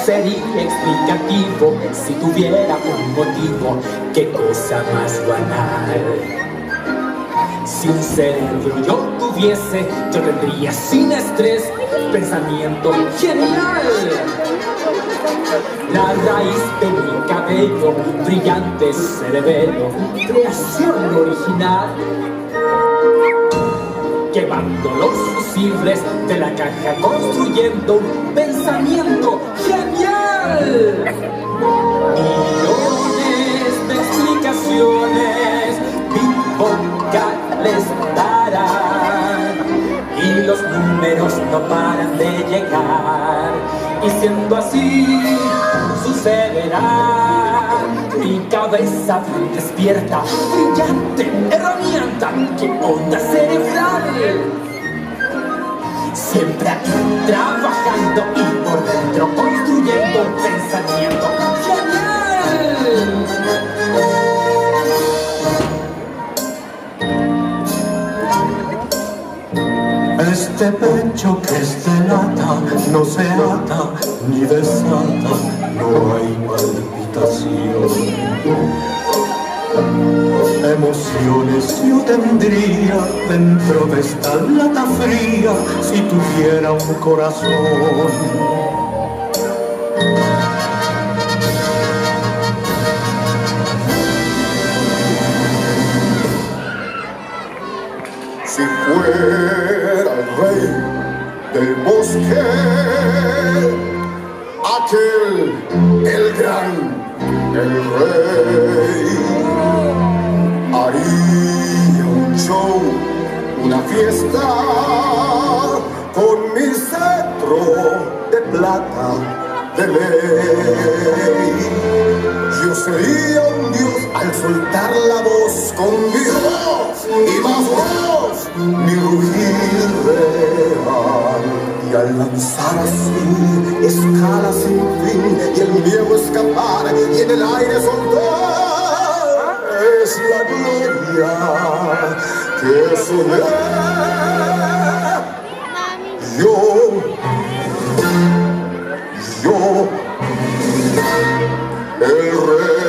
Sería explicativo si tuviera un motivo. Qué cosa más banal. Si un cerebro yo tuviese, yo tendría sin estrés pensamiento genial. La raíz de mi cabello, brillante cerebelo, creación original. Llevando los fusibles de la caja, construyendo un pensamiento genial. Millones de explicaciones mi boca les dará, y los números no paran de llegar, y siendo así sucederá. Mi cabeza bien despierta, brillante herramienta, que onda cerebral. Siempre aquí trabajando y por dentro construyendo un pensamiento genial. Este pecho que es de lata no se ata ni desata, no hay palpitación. Emociones yo tendría dentro de esta lata fría si tuviera un corazón. Si fuera el rey del bosque, aquel, el gran, el rey, haría un show, una fiesta, con mi cetro de plata de ley. Yo sería un dios al soltar la voz, con mi voz y más voz, mi rugir real. Y al lanzar así escala sin fin, y el miedo escapar, y en el aire soltar, es la gloria que soñé. Yo, el rey.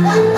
One,